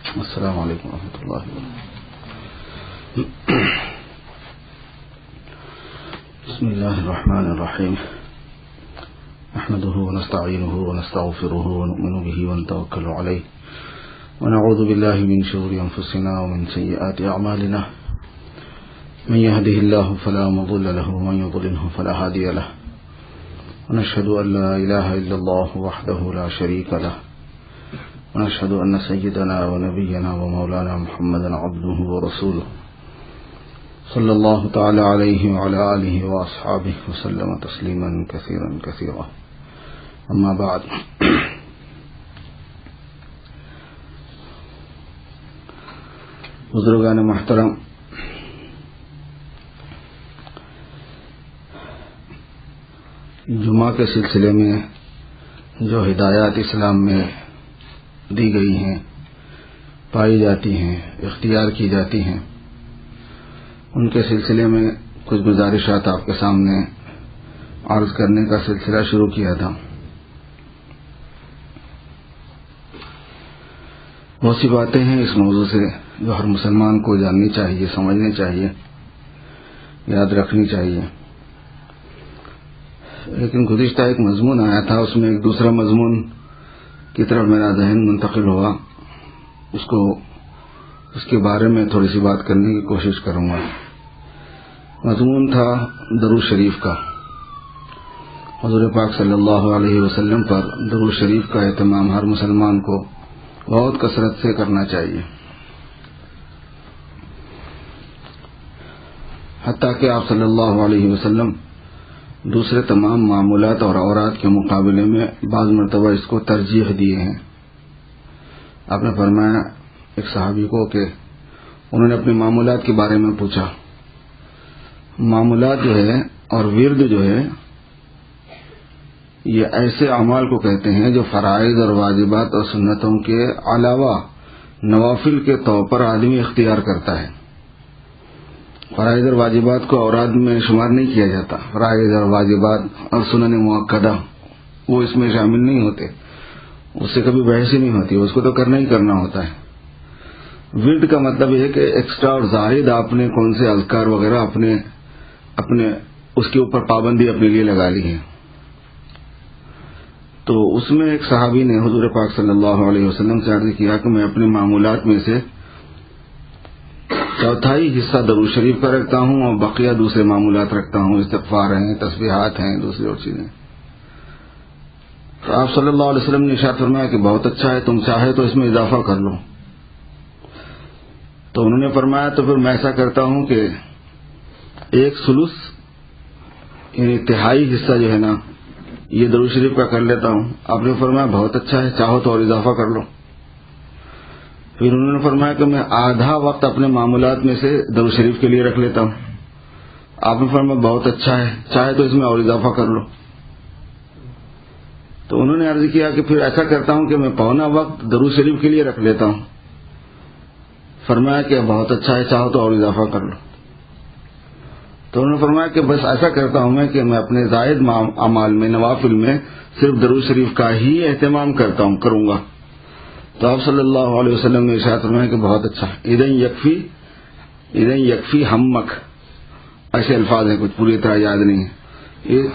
السلام علیکم ورحمۃ اللہ وبرکاتہ. بسم اللہ الرحمن الرحیم. نحمده ونستعینه ونستغفره ونؤمن به ونتوکل علیہ ونعوذ باللہ من شرور انفسنا ومن سیئات اعمالنا. من يهده الله فلا مضل له ومن يضلله فلا هادي له. ونشهد ان لا اله الا الله وحده لا شريك له. ونشهد أن سيدنا ونبينا ومولانا محمدا عبده ورسوله صلى الله تعالى عليه وعلى آله وأصحابه وسلم تسليما كثيرا كثيرا. أما بعد، بزرگان محترم، جمعہ کے سلسلے میں جو ہدایات اسلام میں دی گئی ہیں، پائی جاتی ہیں، اختیار کی جاتی ہیں، ان کے سلسلے میں کچھ گزارشات آپ کے سامنے عرض کرنے کا سلسلہ شروع کیا تھا. بہت سی باتیں ہیں اس موضوع سے جو ہر مسلمان کو جاننی چاہیے، سمجھنی چاہیے، یاد رکھنی چاہیے. لیکن گزشتہ ایک مضمون آیا تھا، اس میں ایک دوسرا مضمون کی طرف میرا ذہن منتقل ہوا. اس کے بارے میں تھوڑی سی بات کرنے کی کوشش کروں گا. مضمون تھا درود شریف کا. حضور پاک صلی اللہ علیہ وسلم پر درود شریف کا اہتمام ہر مسلمان کو بہت کثرت سے کرنا چاہیے، حتیٰ کہ آپ صلی اللہ علیہ وسلم دوسرے تمام معمولات اور اوراد کے مقابلے میں بعض مرتبہ اس کو ترجیح دیے ہیں. آپ نے فرمایا ایک صحابی کو کہ انہوں نے اپنے معمولات کے بارے میں پوچھا. معمولات جو ہے اور ورد جو ہے یہ ایسے اعمال کو کہتے ہیں جو فرائض اور واجبات اور سنتوں کے علاوہ نوافل کے طور پر آدمی اختیار کرتا ہے. فرائض اور واجبات کو اوراد میں شمار نہیں کیا جاتا. فرائض اور واجبات اور سنن مؤکدہ وہ اس میں شامل نہیں ہوتے، اس سے کبھی بحث ہی نہیں ہوتی، اس کو تو کرنا ہی کرنا ہوتا ہے. ورد کا مطلب یہ ہے کہ ایکسٹرا اور زائد آپ نے کون سے اذکار وغیرہ اپنے اس کے اوپر پابندی اپنے لیے لگا لی ہے. تو اس میں ایک صحابی نے حضور پاک صلی اللہ علیہ وسلم سے عرض کیا کہ میں اپنے معمولات میں سے چوتھائی حصہ درود شریف کا رکھتا ہوں اور بقیہ دوسرے معمولات رکھتا ہوں، استغفار ہیں، تسبیحات ہیں، دوسری اور چیزیں. تو آپ صلی اللہ علیہ وسلم نے ارشاد فرمایا کہ بہت اچھا ہے، تم چاہے تو اس میں اضافہ کر لو. تو انہوں نے فرمایا تو پھر میں ایسا کرتا ہوں کہ 1/3 یعنی تہائی حصہ جو ہے نا یہ درود شریف کا کر لیتا ہوں. آپ نے فرمایا بہت اچھا ہے، چاہو تو اور اضافہ کر لو. پھر انہوں نے فرمایا کہ میں آدھا وقت اپنے معمولات میں سے درود شریف کے لیے رکھ لیتا ہوں. آپ نے فرمایا بہت اچھا ہے، چاہے تو اس میں اور اضافہ کر لو. تو انہوں نے عرض کیا کہ پھر ایسا کرتا ہوں کہ میں پونا وقت درود شریف کے لیے رکھ لیتا ہوں. فرمایا کہ بہت اچھا ہے، چاہو تو اور اضافہ کر لو. تو انہوں نے فرمایا کہ بس ایسا کرتا ہوں میں کہ میں اپنے زائد اعمال میں، نوافل میں صرف درود شریف کا ہی اہتمام کروں گا. تو آپ صلی اللہ علیہ وسلم نے ارشاد فرمایا کہ بہت اچھا، اذن یکفی ہمک، ایسے الفاظ ہیں، کچھ پوری طرح یاد نہیں ہے.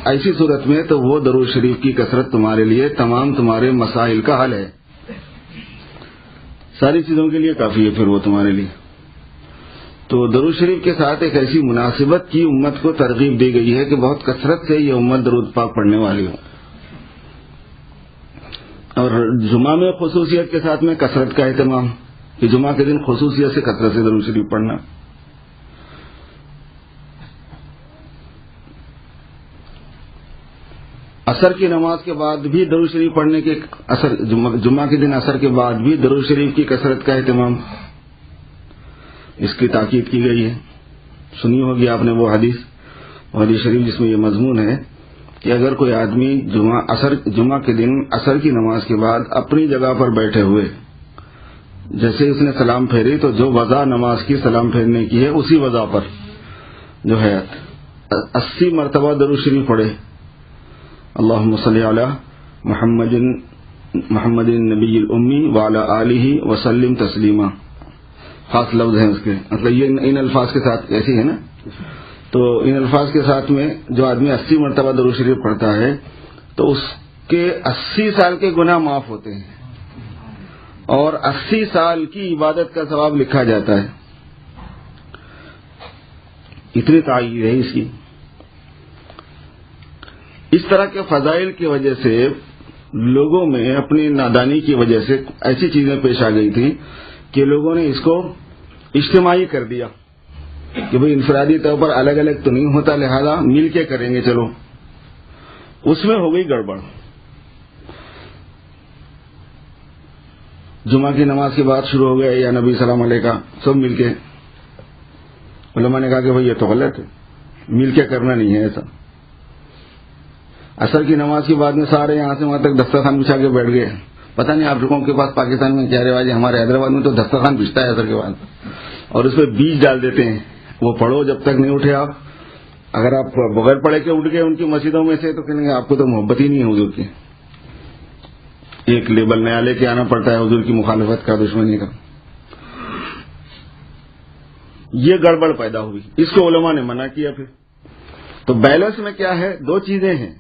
ایسی صورت میں تو وہ درود شریف کی کثرت تمہارے لیے تمام تمہارے مسائل کا حل ہے، ساری چیزوں کے لیے کافی ہے پھر وہ تمہارے لیے. تو درود شریف کے ساتھ ایک ایسی مناسبت کی امت کو ترغیب دی گئی ہے کہ بہت کثرت سے یہ امت درود پاک پڑھنے والی ہو. اور جمعہ میں خصوصیت کے ساتھ میں کثرت کا اہتمام کہ جمعہ کے دن خصوصیت سے کثرت سے درود شریف پڑھنا. عصر کی نماز کے بعد بھی درود شریف پڑھنے کے جمعہ کے دن عصر کے بعد بھی درود شریف کی کثرت کا اہتمام، اس کی تاکید کی گئی ہے. سنی ہوگی آپ نے وہ حدیث شریف جس میں یہ مضمون ہے کہ اگر کوئی آدمی جمعہ کے دن عصر کی نماز کے بعد اپنی جگہ پر بیٹھے ہوئے جیسے اس نے سلام پھیری تو جو وضع نماز کی سلام پھیرنے کی ہے اسی وضع پر جو ہے 80 مرتبہ درود شریف پڑھے، اللہم صلی علی محمد محمد النبی الامی وعلی آلہ وسلم تسلیما، خاص لفظ ہیں اس کے، مطلب یہ ان الفاظ کے ساتھ ایسی ہے نا، تو ان الفاظ کے ساتھ میں جو آدمی 80 مرتبہ درود شریف پڑھتا ہے تو اس کے 80 سال کے گناہ معاف ہوتے ہیں اور 80 سال کی عبادت کا ثواب لکھا جاتا ہے. اتنی تعیید ہے اس کی. اس طرح کے فضائل کی وجہ سے لوگوں میں اپنی نادانی کی وجہ سے ایسی چیزیں پیش آ گئی تھی کہ لوگوں نے اس کو اجتماعی کر دیا کہ بھئی انفرادی طور پر الگ الگ تو نہیں ہوتا، لہذا مل کے کریں گے. چلو اس میں ہو گئی گڑبڑ. جمعہ کی نماز کے بعد شروع ہو گیا یا نبی سلام علیہ کا، سب مل کے. علماء نے کہا کہ بھئی یہ تو غلط ہے، مل کے کرنا نہیں ہے ایسا. عصر کی نماز کے بعد میں سارے یہاں سے وہاں تک دسترخوان بچھا کے بیٹھ گئے. پتہ نہیں آپ لوگوں کے پاس پاکستان میں کیا رواج ہے، ہمارے حیدرآباد میں تو دسترخوان بچھتا ہے عصر کے بعد اور اس پہ بیج ڈال دیتے ہیں. وہ پڑھو جب تک نہیں اٹھے آپ. اگر آپ بغیر پڑھے کے اٹھ گئے ان کی مسجدوں میں سے تو کہیں گے آپ کو تو محبت ہی نہیں ہے حضور کی. ایک لیبل نیا لے کے آنا پڑتا ہے حضور کی مخالفت کا، دشمنی کا. یہ گڑبڑ پیدا ہوئی، اس کو علماء نے منع کیا. پھر تو بیلنس میں کیا ہے، دو چیزیں ہیں.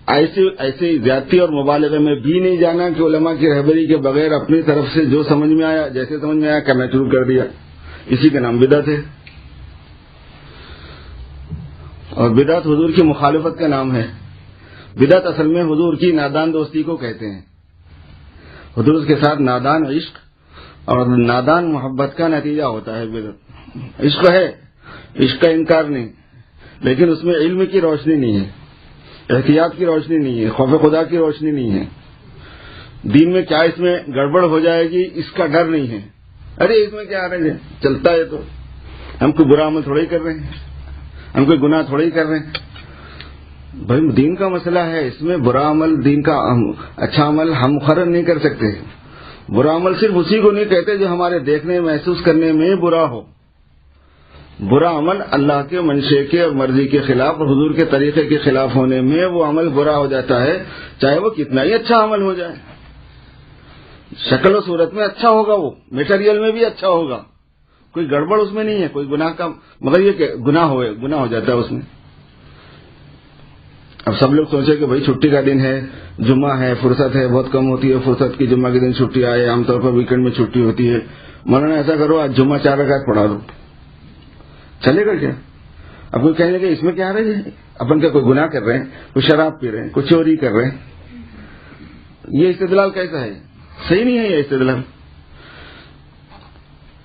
ایسے زیادتی اور مبالغے میں بھی نہیں جانا کہ علماء کی رہبری کے بغیر اپنی طرف سے جو سمجھ میں آیا، جیسے سمجھ میں آیا کرنا شروع کر دیا. اسی کا نام بدعت ہے. اور بدعت حضور کی مخالفت کا نام ہے. بدعت اصل میں حضور کی نادان دوستی کو کہتے ہیں. حضور کے ساتھ نادان عشق اور نادان محبت کا نتیجہ ہوتا ہے بدعت. عشق ہے، عشق کا انکار نہیں، لیکن اس میں علم کی روشنی نہیں ہے، احتیاط کی روشنی نہیں ہے، خوف خدا کی روشنی نہیں ہے. دین میں کیا اس میں گڑبڑ ہو جائے گی اس کا ڈر نہیں ہے. ارے اس میں کیا آ رہے ہیں، چلتا ہے تو ہم کوئی برا عمل تھوڑا ہی کر رہے ہیں، ہم کوئی گناہ تھوڑا ہی کر رہے ہیں. بھائی دین کا مسئلہ ہے، اس میں برا عمل، دین کا اچھا عمل ہم مقرر نہیں کر سکتے. برا عمل صرف اسی کو نہیں کہتے جو ہمارے دیکھنے محسوس کرنے میں برا ہو. برا عمل اللہ کے منشے کے اور مرضی کے خلاف اور حضور کے طریقے کے خلاف ہونے میں وہ عمل برا ہو جاتا ہے، چاہے وہ کتنا ہی اچھا عمل ہو جائے. شکل و صورت میں اچھا ہوگا، وہ میٹیریل میں بھی اچھا ہوگا، کوئی گڑبڑ اس میں نہیں ہے، کوئی گناہ کا، مگر یہ کہ گناہ ہو جاتا ہے اس میں. اب سب لوگ سوچے کہ بھائی چھٹی کا دن ہے، جمعہ ہے، فرصت ہے، بہت کم ہوتی ہے فرصت کی، جمعہ کے دن چھٹی آئے، عام طور پر ویکینڈ میں چھٹی ہوتی ہے. مولانا ایسا کرو آج جمعہ 4 رکعت پڑھا دو، چلے گا کیا؟ اب کوئی کہنے لگے اس میں کیا رہے ہیں، اپن کا کوئی گناہ کر رہے ہیں، کوئی شراب پی رہے ہیں، کوئی چوری کر رہے ہیں. یہ استدلال کیسا ہے؟ صحیح نہیں ہے یہ استدلال.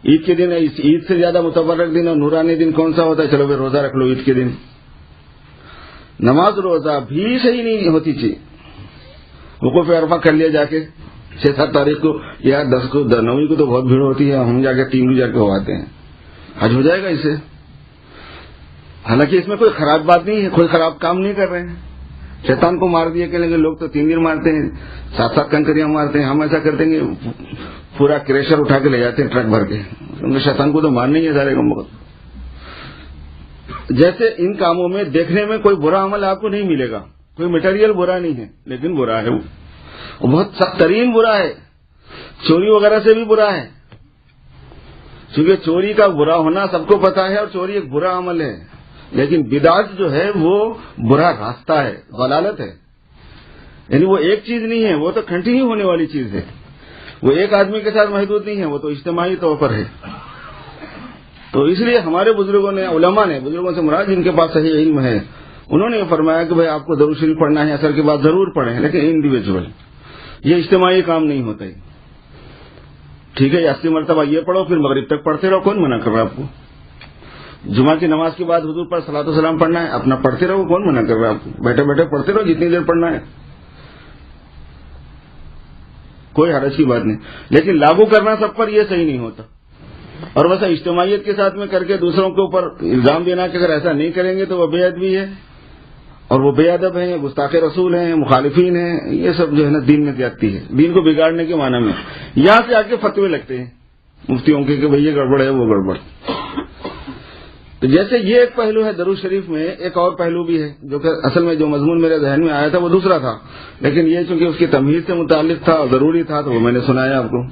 عید کے دن، عید سے زیادہ متبرک دن اور نورانی دن کون سا ہوتا ہے؟ چلو پھر روزہ رکھ لو عید کے دن. نماز روزہ بھی صحیح نہیں ہوتی تھی. وقوف عرفہ کر لیا جا کے 6-7 تاریخ کو یا 10 کو، 9 کو تو بہت بھیڑ ہوتی ہے، ہم جا کے 3 جا کے ہو آتے ہیں. حج ہو جائے گا اسے. حالانکہ اس میں کوئی خراب بات نہیں ہے، کوئی خراب کام نہیں کر رہے ہیں. شیطان کو مار دیا کہ لوگ تو 3 دن مارتے ہیں، 7 کنکریاں مارتے ہیں. ہم ایسا کرتے ہیں کہ پورا کریشر اٹھا کے لے جاتے ہیں ٹرک بھر کے. شیطان کو تو مارنا ہی ہے سارے کام. جیسے ان کاموں میں دیکھنے میں کوئی برا عمل آپ کو نہیں ملے گا، کوئی مٹیریل برا نہیں ہے، لیکن برا ہے، وہ بہت سخت ترین برا ہے. چوری وغیرہ سے بھی برا ہے، کیونکہ چوری کا برا ہونا سب کو پتا ہے اور چوری ایک برا عمل ہے. لیکن بدعت جو ہے وہ برا راستہ ہے، ضلالت ہے. یعنی وہ ایک چیز نہیں ہے، وہ تو کنٹینیو ہونے والی چیز ہے. وہ ایک آدمی کے ساتھ محدود نہیں ہے، وہ تو اجتماعی طور پر ہے. تو اس لیے ہمارے بزرگوں نے، علماء نے، بزرگوں سے مراد جن کے پاس صحیح علم ہے، انہوں نے یہ فرمایا کہ بھائی آپ کو درود شریف پڑھنا ہے، عصر کے بعد ضرور پڑھیں، لیکن انڈیویجول، یہ اجتماعی کام نہیں ہوتا ہے. ٹھیک ہے 80 مرتبہ یہ پڑھو، پھر مغرب تک پڑھتے رہو، کون منع کر رہا ہے آپ کو؟ جمعہ کی نماز کے بعد حضور پر صلاۃ و سلام پڑھنا ہے، اپنا پڑھتے رہو، کون منع کر رہا ہے آپ کو؟ بیٹھے بیٹھے پڑھتے رہو جتنی دیر پڑھنا ہے، کوئی حرج کی بات نہیں. لیکن لاگو کرنا سب پر یہ صحیح نہیں ہوتا. اور ویسا اجتماعیت کے ساتھ میں کر کے دوسروں کے اوپر الزام دینا کہ اگر ایسا نہیں کریں گے تو وہ بے ادبی ہے، اور وہ بے ادب ہیں، گستاخ رسول ہیں، مخالفین ہیں. یہ سب جو ہے نا دین میں زیادتی ہے، دین کو بگاڑنے کے معنی میں. یہاں سے آ کے فتوے لگتے ہیں مفتیوں کے کہ بھئی یہ گڑبڑ ہے، وہ گڑبڑ. تو جیسے یہ ایک پہلو ہے درود شریف میں، ایک اور پہلو بھی ہے جو کہ اصل میں جو مضمون میرے ذہن میں آیا تھا وہ دوسرا تھا، لیکن یہ چونکہ اس کی تمہید سے متعلق تھا اور ضروری تھا تو وہ میں نے سنایا آپ کو۔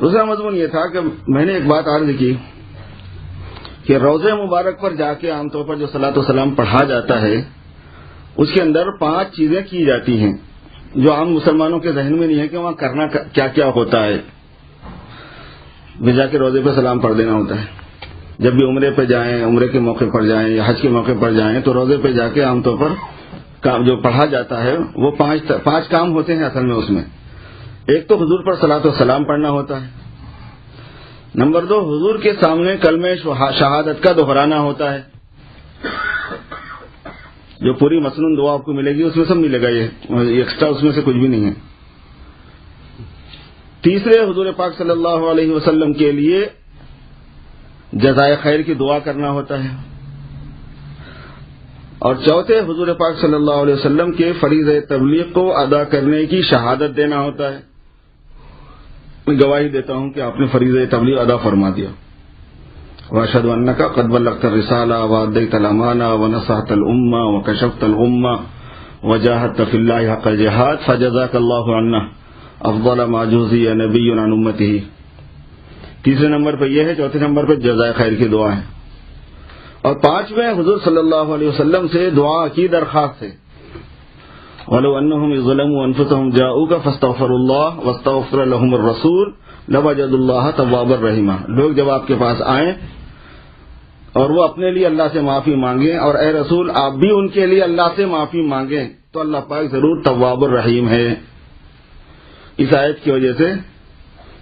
دوسرا مضمون یہ تھا کہ میں نے ایک بات عرض کی کہ روضہ مبارک پر جا کے عام طور پر جو صلاۃ و سلام پڑھا جاتا ہے اس کے اندر 5 چیزیں کی جاتی ہیں جو عام مسلمانوں کے ذہن میں نہیں ہے کہ وہاں کرنا کیا کیا ہوتا ہے۔ جا کے روضے پہ سلام پڑھ دینا ہوتا ہے، جب بھی عمرے پہ جائیں، عمرے کے موقع پر جائیں یا حج کے موقع پر جائیں تو روضے پہ جا کے عام طور پر جو پڑھا جاتا ہے وہ 5 کام ہوتے ہیں اصل میں۔ اس میں ایک تو حضور پر صلاۃ و سلام پڑھنا ہوتا ہے، نمبر 2 حضور کے سامنے کلمہ شہادت کا دہرانا ہوتا ہے، جو پوری مسنون دعا آپ کو ملے گی اس میں سب ملے گا، یہ ایکسٹرا اس میں سے کچھ بھی نہیں ہے۔ تیسرے حضور پاک صلی اللہ علیہ وسلم کے لیے جزائے خیر کی دعا کرنا ہوتا ہے، اور چوتھے حضور پاک صلی اللہ علیہ وسلم کے فریضہ تبلیغ کو ادا کرنے کی شہادت دینا ہوتا ہے، میں گواہی دیتا ہوں کہ آپ نے فریضہ تبلیغ ادا فرما دیا۔ واشهد انک قد بلغت الرسالہ وادیت الامانہ ونصحت الامہ وکشفت الغمہ وجاہدت فی اللہ حق الجہاد فجزاک اللہ عنا افضل ما جوزی نبی عن امتہ۔ تیسرے نمبر پہ یہ ہے، چوتھے نمبر پہ جزائے خیر کی دعا ہے، اور 5ویں حضور صلی اللہ علیہ وسلم سے دعا کی درخواست ہے۔ وَلَوْ أَنَّهُمْ ظَلَمُوا أَنفُسَهُمْ جَاءُوكَ فَاسْتَغْفَرُوا اللَّهَ وَاسْتَغْفَرَ لَهُمُ الرَّسُولُ لَوَجَدُوا اللَّهَ تَوَّابًا رَحِيمًا۔ لوگ جب آپ کے پاس آئیں اور وہ اپنے لیے اللہ سے معافی مانگیں، اور اے رسول آپ بھی ان کے لیے اللہ سے معافی مانگیں، تو اللہ پاک ضرور تواب الرحیم ہے۔ اس آیت کی وجہ سے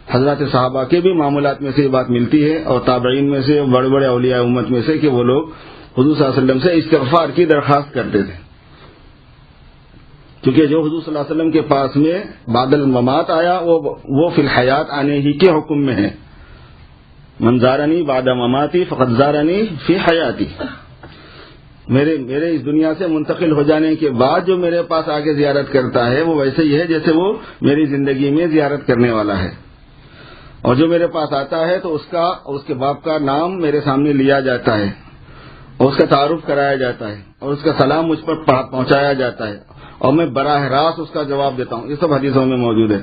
حضرات صحابہ کے بھی معاملات میں سے یہ بات ملتی ہے، اور تابعین میں سے، بڑے بڑے اولیاء امت میں سے، کہ وہ لوگ حضور صلی اللہ علیہ وسلم سے استغفار کی درخواست کرتے تھے، کیونکہ جو حضور صلی اللہ علیہ وسلم کے پاس میں بعد الممات آیا وہ فی الحیات آنے ہی کے حکم میں ہے۔ من زارنی بعد مماتی فقد زارنی فی حیاتی، میرے اس دنیا سے منتقل ہو جانے کے بعد جو میرے پاس آگے زیارت کرتا ہے وہ ویسے ہی ہے جیسے وہ میری زندگی میں زیارت کرنے والا ہے، اور جو میرے پاس آتا ہے تو اس کے باپ کا نام میرے سامنے لیا جاتا ہے، اور اس کا تعارف کرایا جاتا ہے، اور اس کا سلام مجھ پر پہنچایا جاتا ہے، اور میں براہ راست اس کا جواب دیتا ہوں۔ یہ سب حدیثوں میں موجود ہے۔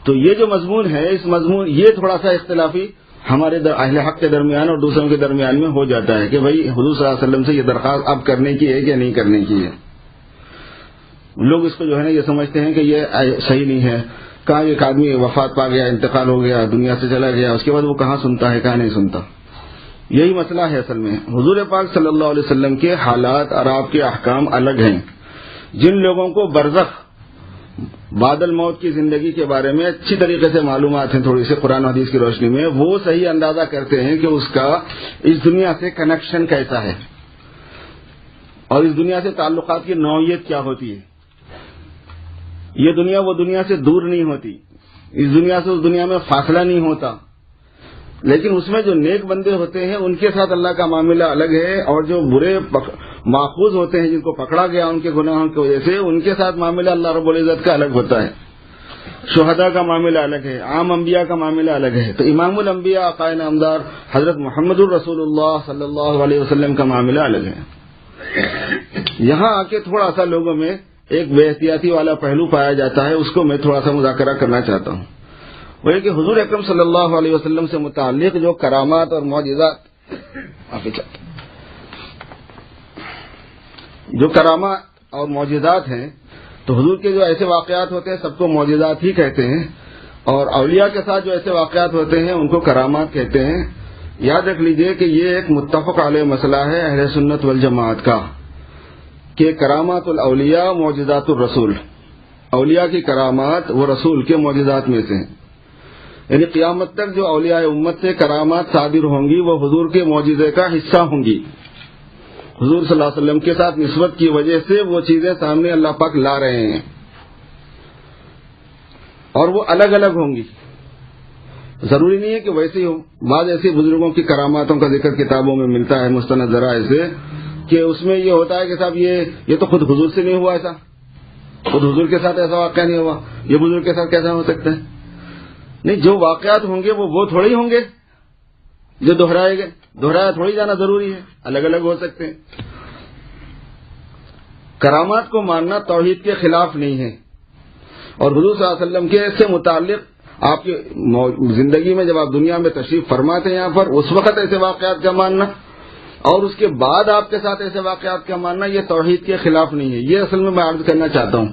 تو یہ جو مضمون ہے، اس مضمون یہ تھوڑا سا اختلافی ہمارے اہل حق کے درمیان اور دوسروں کے درمیان میں ہو جاتا ہے کہ بھائی حضور صلی اللہ علیہ وسلم سے یہ درخواست اب کرنے کی ہے کہ نہیں کرنے کی ہے۔ لوگ اس کو جو ہے نا یہ سمجھتے ہیں کہ یہ صحیح نہیں ہے، کہاں ایک آدمی وفات پا گیا، انتقال ہو گیا، دنیا سے چلا گیا، اس کے بعد وہ کہاں سنتا ہے کہاں نہیں سنتا۔ یہی مسئلہ ہے اصل میں۔ حضور پاک صلی اللہ علیہ وسلم کے حالات اور آپ کے احکام الگ ہیں۔ جن لوگوں کو برزخ بعد الموت کی زندگی کے بارے میں اچھی طریقے سے معلومات ہیں، تھوڑی سی قرآن و حدیث کی روشنی میں، وہ صحیح اندازہ کرتے ہیں کہ اس کا اس دنیا سے کنیکشن کیسا ہے، اور اس دنیا سے تعلقات کی نوعیت کیا ہوتی ہے۔ یہ دنیا وہ دنیا سے دور نہیں ہوتی، اس دنیا سے اس دنیا میں فاصلہ نہیں ہوتا، لیکن اس میں جو نیک بندے ہوتے ہیں ان کے ساتھ اللہ کا معاملہ الگ ہے، اور جو برے ماخوذ ہوتے ہیں جن کو پکڑا گیا ان کے گناہوں کی وجہ سے، ان کے ساتھ معاملہ اللہ رب العزت کا الگ ہوتا ہے۔ شہداء کا معاملہ الگ ہے، عام انبیاء کا معاملہ الگ ہے۔ تو امام الانبیاء آقائے نامدار حضرت محمد الرسول اللہ صلی اللہ علیہ وسلم کا معاملہ الگ ہے۔ یہاں آ کے تھوڑا سا لوگوں میں ایک بے احتیاطی والا پہلو پایا جاتا ہے، اس کو میں تھوڑا سا مذاکرہ کرنا چاہتا ہوں۔ وہ یہ کہ حضور اکرم صلی اللہ علیہ وسلم سے متعلق جو کرامات اور معجزات، جو کرامات اور معجزات ہیں، تو حضور کے جو ایسے واقعات ہوتے ہیں سب کو معجزات ہی کہتے ہیں، اور اولیاء کے ساتھ جو ایسے واقعات ہوتے ہیں ان کو کرامات کہتے ہیں۔ یاد رکھ لیجئے کہ یہ ایک متفق علیہ مسئلہ ہے اہل سنت والجماعت کا، کہ کرامات الاولیاء معجزات الرسول، اولیاء کی کرامات وہ رسول کے معجزات میں سے ہیں، یعنی قیامت تک جو اولیاء امت سے کرامات صادر ہوں گی وہ حضور کے معجزے کا حصہ ہوں گی۔ حضور صلی اللہ علیہ وسلم کے ساتھ نسبت کی وجہ سے وہ چیزیں سامنے اللہ پاک لا رہے ہیں، اور وہ الگ الگ ہوں گی، ضروری نہیں ہے کہ ویسے ہی ہو۔ بعض ایسے بزرگوں کی کراماتوں کا ذکر کتابوں میں ملتا ہے مستند ذرائع سے، کہ اس میں یہ ہوتا ہے کہ صاحب یہ تو خود حضور سے نہیں ہوا، ایسا خود حضور کے ساتھ ایسا واقعہ نہیں ہوا، یہ بزرگ کے ساتھ کیسا ہو سکتا ہے؟ نہیں، جو واقعات ہوں گے وہ تھوڑے ہی ہوں گے، جو دہرایا تھوڑی جانا ضروری ہے، الگ الگ ہو سکتے ہیں۔ کرامات کو ماننا توحید کے خلاف نہیں ہے، اور حضور صلی اللہ علیہ وسلم کے سے متعلق آپ کی زندگی میں جب آپ دنیا میں تشریف فرماتے ہیں یہاں پر، اس وقت ایسے واقعات کا ماننا اور اس کے بعد آپ کے ساتھ ایسے واقعات کا ماننا یہ توحید کے خلاف نہیں ہے۔ یہ اصل میں عرض کرنا چاہتا ہوں،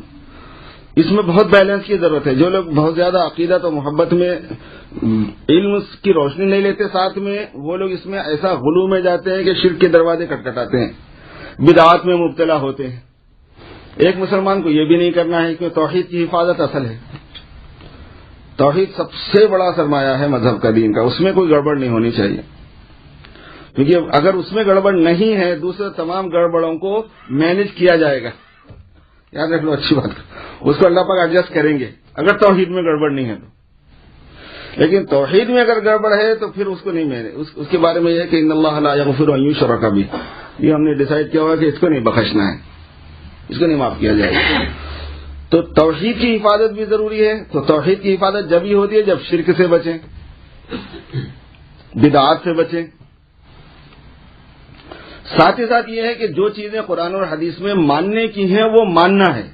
اس میں بہت بیلنس کی ضرورت ہے۔ جو لوگ بہت زیادہ عقیدت و محبت میں علم کی روشنی نہیں لیتے ساتھ میں، وہ لوگ اس میں ایسا غلو میں جاتے ہیں کہ شرک کے دروازے کٹکھٹاتے ہیں، بدعات میں مبتلا ہوتے ہیں۔ ایک مسلمان کو یہ بھی نہیں کرنا ہے کہ توحید کی حفاظت اصل ہے۔ توحید سب سے بڑا سرمایہ ہے مذہب کا، دین کا، اس میں کوئی گڑبڑ نہیں ہونی چاہیے، کیونکہ اگر اس میں گڑبڑ نہیں ہے دوسرے تمام گڑبڑوں کو مینج کیا جائے گا۔ یاد رکھ لو، اچھی بات، اس کو اللہ پاک ایڈجسٹ کریں گے اگر توحید میں گڑبڑ نہیں ہے تو۔ لیکن توحید میں اگر گڑبڑ ہے تو پھر اس کو نہیں مینج، اس کے بارے میں یہ ہے کہ ان اللہ لا یغفر ان یشرک بہ، یہ ہم نے ڈیسائیڈ کیا ہوا کہ اس کو نہیں بخشنا ہے، اس کو نہیں معاف کیا جائے گا۔ تو توحید کی حفاظت بھی ضروری ہے۔ تو توحید کی حفاظت جب ہی ہوتی ہے جب شرک سے بچیں، بدعات سے بچیں۔ ساتھ ہی ساتھ یہ ہے کہ جو چیزیں قرآن اور حدیث میں ماننے کی ہیں وہ ماننا ہے۔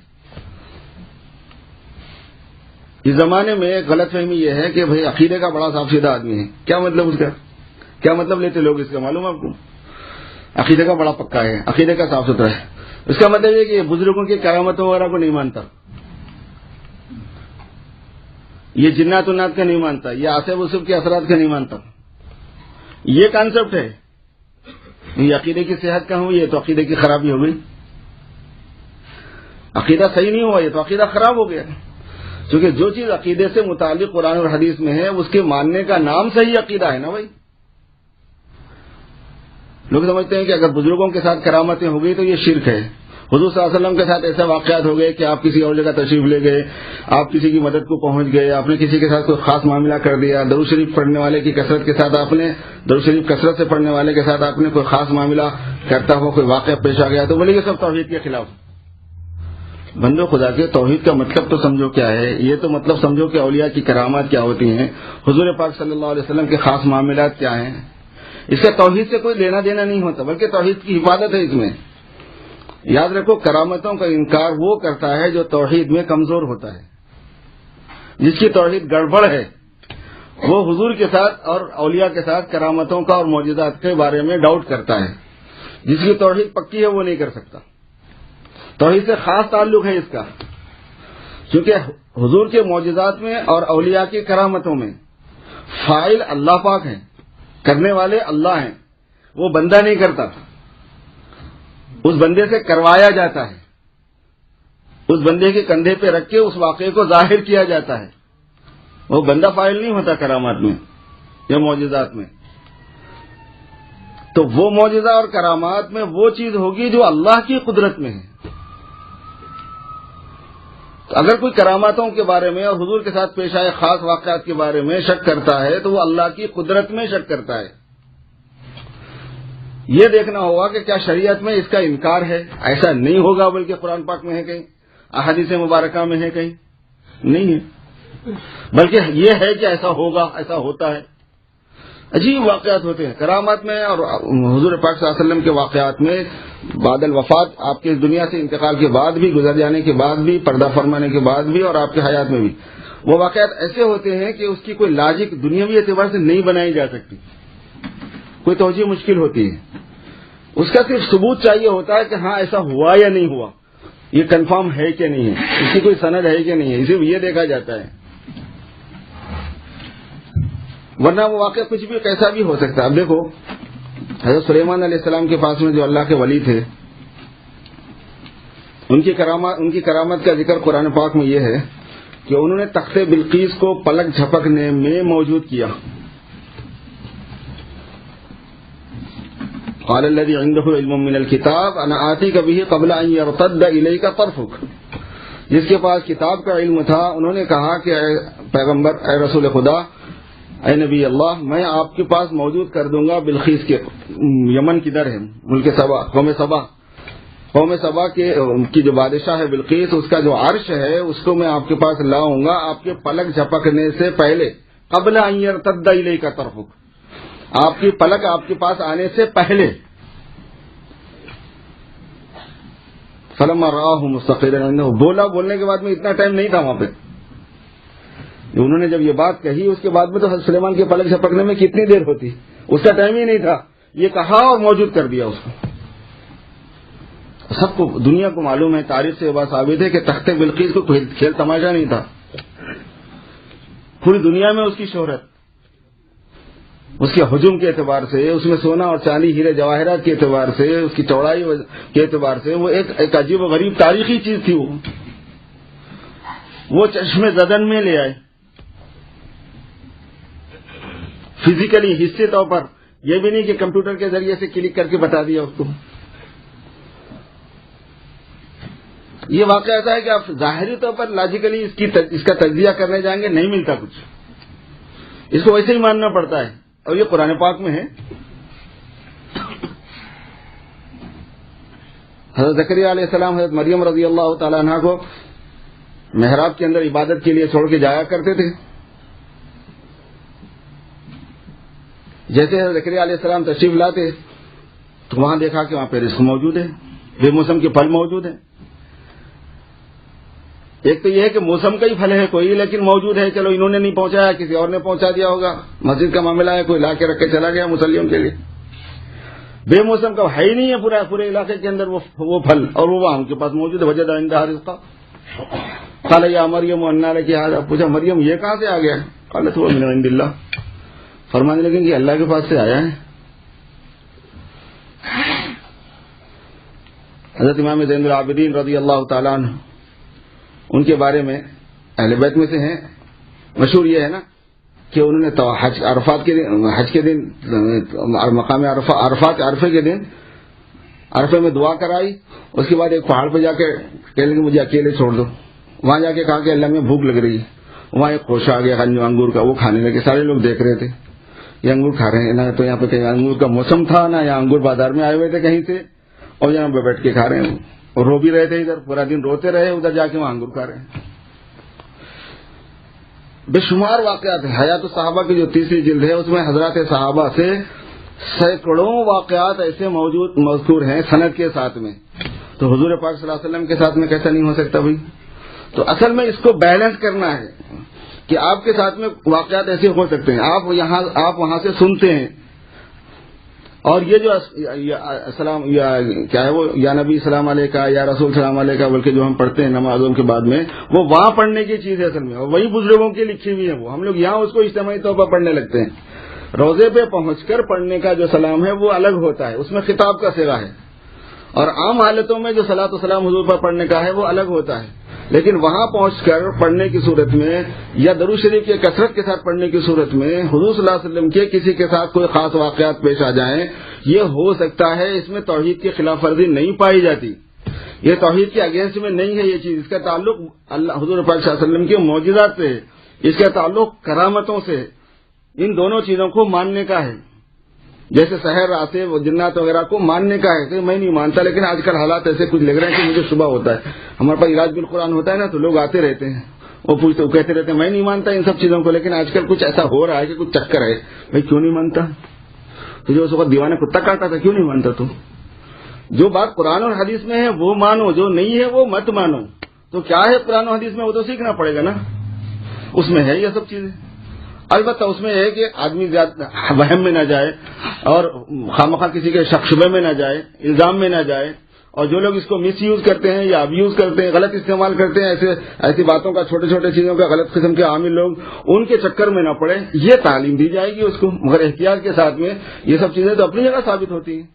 اس زمانے میں غلط فہمی یہ ہے کہ بھئی عقیدے کا بڑا صاف سیدھا آدمی ہے۔ کیا مطلب اس کا؟ کیا مطلب لیتے لوگ اس کا معلوم ہے آپ کو؟ عقیدے کا بڑا پکا ہے، عقیدے کا صاف ستھرا ہے۔ اس کا مطلب یہ کہ بزرگوں کی کرامتوں وغیرہ کو نہیں مانتا، یہ جنات ونات کا نہیں مانتا، یہ آصف وصف کے اثرات کا نہیں مانتا۔ یہ کانسیپٹ ہے۔ یہ عقیدے کی صحت کا ہوں، یہ تو عقیدے کی خرابی ہو گئی۔ عقیدہ صحیح نہیں ہوا، یہ تو عقیدہ خراب ہو گیا، کیونکہ جو چیز عقیدے سے متعلق قرآن اور حدیث میں ہے اس کے ماننے کا نام صحیح عقیدہ ہے نا بھائی۔ لوگ سمجھتے ہیں کہ اگر بزرگوں کے ساتھ کرامتیں ہو گئی تو یہ شرک ہے۔ حضور صلی اللہ علیہ وسلم کے ساتھ ایسے واقعات ہو گئے کہ آپ کسی اور جگہ تشریف لے گئے، آپ کسی کی مدد کو پہنچ گئے، آپ نے کسی کے ساتھ کوئی خاص معاملہ کر دیا، درود شریف پڑھنے والے کی کثرت کے ساتھ آپ نے درود شریف کثرت سے پڑھنے والے کے ساتھ آپ نے کوئی خاص معاملہ کرتا ہوا کوئی واقعہ پیش آ گیا، تو بولے یہ سب توحید کے خلاف۔ بندو خدا کے توحید کا مطلب تو سمجھو کیا ہے۔ یہ تو مطلب سمجھو کہ اولیاء کی کرامات کیا ہوتی ہیں، حضور پاک صلی اللہ علیہ وسلم کے خاص معاملات کیا ہیں۔ اس کا توحید سے کوئی لینا دینا نہیں ہوتا، بلکہ توحید کی حفاظت ہے اس میں۔ یاد رکھو، کرامتوں کا انکار وہ کرتا ہے جو توحید میں کمزور ہوتا ہے۔ جس کی توحید گڑبڑ ہے وہ حضور کے ساتھ اور اولیاء کے ساتھ کرامتوں کا اور معجزات کے بارے میں ڈاؤٹ کرتا ہے۔ جس کی توحید پکی ہے وہ نہیں کر سکتا۔ توحید سے خاص تعلق ہے اس کا، کیونکہ حضور کے معجزات میں اور اولیاء کی کرامتوں میں فاعل اللہ پاک ہیں، کرنے والے اللہ ہیں، وہ بندہ نہیں کرتا، اس بندے سے کروایا جاتا ہے، اس بندے کے کندھے پہ رکھ کے اس واقعے کو ظاہر کیا جاتا ہے۔ وہ بندہ فاعل نہیں ہوتا کرامات میں یا معجزات میں۔ تو وہ معجزہ اور کرامات میں وہ چیز ہوگی جو اللہ کی قدرت میں ہے۔ تو اگر کوئی کراماتوں کے بارے میں اور حضور کے ساتھ پیش آئے خاص واقعات کے بارے میں شک کرتا ہے تو وہ اللہ کی قدرت میں شک کرتا ہے۔ یہ دیکھنا ہوگا کہ کیا شریعت میں اس کا انکار ہے؟ ایسا نہیں ہوگا، بلکہ قرآن پاک میں ہے کہیں، احادیث مبارکہ میں ہے کہیں، نہیں ہے، بلکہ یہ ہے کہ ایسا ہوگا، ایسا ہوتا ہے۔ عجیب واقعات ہوتے ہیں کرامات میں، اور حضور پاک صلی اللہ علیہ وسلم کے واقعات میں بعد الوفات، آپ کے دنیا سے انتقال کے بعد بھی، گزر جانے کے بعد بھی، پردہ فرمانے کے بعد بھی، اور آپ کے حیات میں بھی وہ واقعات ایسے ہوتے ہیں کہ اس کی کوئی لاجک دنیاوی اعتبار سے نہیں بنائی جا سکتی، کوئی توجہ مشکل ہوتی ہے۔ اس کا صرف ثبوت چاہیے ہوتا ہے کہ ہاں ایسا ہوا یا نہیں ہوا، یہ کنفرم ہے کہ نہیں ہے، اس کی کوئی سند ہے کہ نہیں ہے، صرف یہ دیکھا جاتا ہے، ورنہ وہ واقعہ کچھ بھی کیسا بھی ہو سکتا ہے۔ اب دیکھو، حضرت سلیمان علیہ السلام کے پاس میں جو اللہ کے ولی تھے، ان کی کرامت کا ذکر قرآن پاک میں یہ ہے کہ انہوں نے تخت بلقیس کو پلک جھپکنے میں موجود کیا۔ قال الذي عنده علم من الكتاب انا آتيك به قبل ان يرتد اليك طرفك، جس کے پاس کتاب کا علم تھا، انہوں نے کہا کہ اے پیغمبر، اے رسول خدا، اے نبی اللہ، میں آپ کے پاس موجود کر دوں گا بلقیس کے، یمن کی در ہے، ملک سبا، قوم سبا کی جو بادشاہ ہے بلقیس، اس کا جو عرش ہے اس کو میں آپ کے پاس لاؤں گا آپ کے پلک جھپکنے سے پہلے، قبل ان يرتد الیک طرفک، آپ کی پلک آپ کے پاس آنے سے پہلے. فلما رآہ مستقرا عنده، بولنے کے بعد میں اتنا ٹائم نہیں تھا وہاں پہ. انہوں نے جب یہ بات کہی اس کے بعد میں تو حضرت سلیمان کے پلک جھپکنے میں کتنی دیر ہوتی، اس کا ٹائم ہی نہیں تھا. یہ کہا اور موجود کر دیا اس کو. سب کو دنیا کو معلوم ہے، تاریخ سے یہ بات ثابت ہے کہ تخت بلقیس کو کھیل تماشا نہیں تھا. پوری دنیا میں اس کی شہرت، اس کے حجم کے اعتبار سے، اس میں سونا اور چاندی ہیرے جواہرات کے اعتبار سے، اس کی چوڑائی کے اعتبار سے وہ ایک عجیب و غریب تاریخی چیز تھی. وہ چشمے زدن میں لے آئے فزیکلی، حصے طور پر. یہ بھی نہیں کہ کمپیوٹر کے ذریعے سے کلک کر کے بتا دیا اس کو. یہ واقعہ ایسا ہے کہ آپ ظاہری طور پر لاجیکلی اس کا تجزیہ کرنے جائیں گے نہیں ملتا کچھ، اس کو ویسے ہی ماننا پڑتا ہے. اور یہ قرآن پاک میں ہے. حضرت زکریا علیہ السلام حضرت مریم رضی اللہ تعالیٰ عنہ کو محراب کے اندر عبادت کے لیے چھوڑ کے جایا کرتے تھے. جیسے حضرت زکریا علیہ السلام تشریف لاتے تو وہاں دیکھا کہ وہاں پہ رزق موجود ہے، بے موسم کے پھل موجود ہیں. ایک تو یہ ہے کہ موسم کا ہی پھل ہے کوئی، لیکن موجود ہے. چلو انہوں نے نہیں پہنچایا، کسی اور نے پہنچا دیا ہوگا. مسجد کا معاملہ ہے، کوئی لا کے رکھ کے چلا گیا مصلیوں کے لیے. بے موسم کا ہے ہی نہیں ہے پورے علاقے کے اندر وہ پھل، اور وہ وہاں ان کے پاس موجود ہے. وجد عندها رزقا قال یا مریم انا لک ھذا، پوچھا مریم یہ کہاں سے آ گیا؟ قالت هو من عند اللہ، فرمانے لگیں کہ اللہ کے پاس سے آیا ہے. حضرت امام زین العابدین رضی اللہ تعالیٰ عنہ، ان کے بارے میں اہل بیت میں سے ہیں، مشہور یہ ہے نا کہ انہوں نے حج کے دن مقام عرفات عرفے کے دن عرفے میں دعا کرائی. اس کے بعد ایک پہاڑ پہ جا کے کہنے لگے مجھے اکیلے چھوڑ دو. وہاں جا کے کہا کہ اللہ میں بھوک لگ رہی ہے. وہاں ایک خوشہ آ گیا انگور کا، وہ کھانے لگے. سارے لوگ دیکھ رہے تھے یہ انگور کھا رہے ہیں، نہ تو یہاں پہ کہیں انگور کا موسم تھا، نہ یہاں انگور بازار میں آئے ہوئے تھے کہیں سے، اور یہاں پہ بیٹھ کے کھا رہے ہیں. اور رو بھی رہے تھے، ادھر پورا دن روتے رہے، ادھر جا کے وہاں انگور کھا رہے ہیں. بے شمار واقعات ہیں. حیات الصحابہ کی جو تیسری جلد ہے اس میں حضرات صحابہ سے سینکڑوں واقعات ایسے مذکور ہیں سند کے ساتھ میں. تو حضور پاک صلی اللہ علیہ وسلم کے ساتھ میں کیسا نہیں ہو سکتا بھائی؟ تو اصل میں اس کو بیلنس کرنا ہے کہ آپ کے ساتھ میں واقعات ایسے ہو سکتے ہیں، آپ وہاں سے سنتے ہیں، اور یہ جو السلام کیا ہے وہ یا نبی سلام علیکہ یا رسول سلام علیکہ بلکہ جو ہم پڑھتے ہیں نمازوں کے بعد میں، وہ وہاں پڑھنے کی چیز ہے اصل میں، اور وہی بزرگوں کی لکھی ہوئی ہے. وہ ہم لوگ یہاں اس کو اجتماعی طور پر پڑھنے لگتے ہیں. روزے پہ پہنچ کر پڑھنے کا جو سلام ہے وہ الگ ہوتا ہے، اس میں خطاب کا صیغہ ہے. اور عام حالتوں میں جو صلاۃ و سلام حضور پر پڑھنے کا ہے وہ الگ ہوتا ہے. لیکن وہاں پہنچ کر پڑھنے کی صورت میں یا درود شریف کی کثرت کے ساتھ پڑھنے کی صورت میں حضور صلی اللہ علیہ وسلم کے کسی کے ساتھ کوئی خاص واقعات پیش آ جائیں، یہ ہو سکتا ہے. اس میں توحید کی خلاف ورزی نہیں پائی جاتی، یہ توحید کے اگینسٹ میں نہیں ہے. یہ چیز اس کا تعلق اللہ حضور پاک صلی اللہ علیہ وسلم کے معجزات سے ہے، اس کا تعلق کرامتوں سے. ان دونوں چیزوں کو ماننے کا ہے. جیسے سحر راسے وہ جنات وغیرہ کو ماننے کا ہے کہ میں نہیں مانتا، لیکن آج کل حالات ایسے کچھ لگ رہے ہیں کہ مجھے شبہ ہوتا ہے. ہمارے پاس علاج بالقرآن ہوتا ہے نا، تو لوگ آتے رہتے ہیں، وہ پوچھتے، وہ کہتے رہتے ہیں میں نہیں مانتا ان سب چیزوں کو، لیکن آج کل کچھ ایسا ہو رہا ہے کہ کچھ چکر ہے. بھائی کیوں نہیں مانتا؟ تو جو اس وقت دیوانے کتا کاٹا تھا، کیوں نہیں مانتا؟ تو جو بات قرآن اور حدیث میں ہے وہ مانو، جو نہیں ہے وہ مت مانو. تو کیا ہے قرآن و حدیث میں وہ تو سیکھنا پڑے گا نا، اس میں ہے یہ سب چیزیں. البتہ اس میں ہے کہ آدمی زیادہ وہم میں نہ جائے اور خامخواہ کسی کے شبے میں نہ جائے، الزام میں نہ جائے. اور جو لوگ اس کو مس یوز کرتے ہیں یا اب یوز کرتے ہیں، غلط استعمال کرتے ہیں، ایسی باتوں کا، چھوٹے چھوٹے چیزوں کا غلط قسم کے عامل لوگ، ان کے چکر میں نہ پڑے. یہ تعلیم دی جائے گی اس کو، مگر احتیاط کے ساتھ میں. یہ سب چیزیں تو اپنی جگہ ثابت ہوتی ہیں.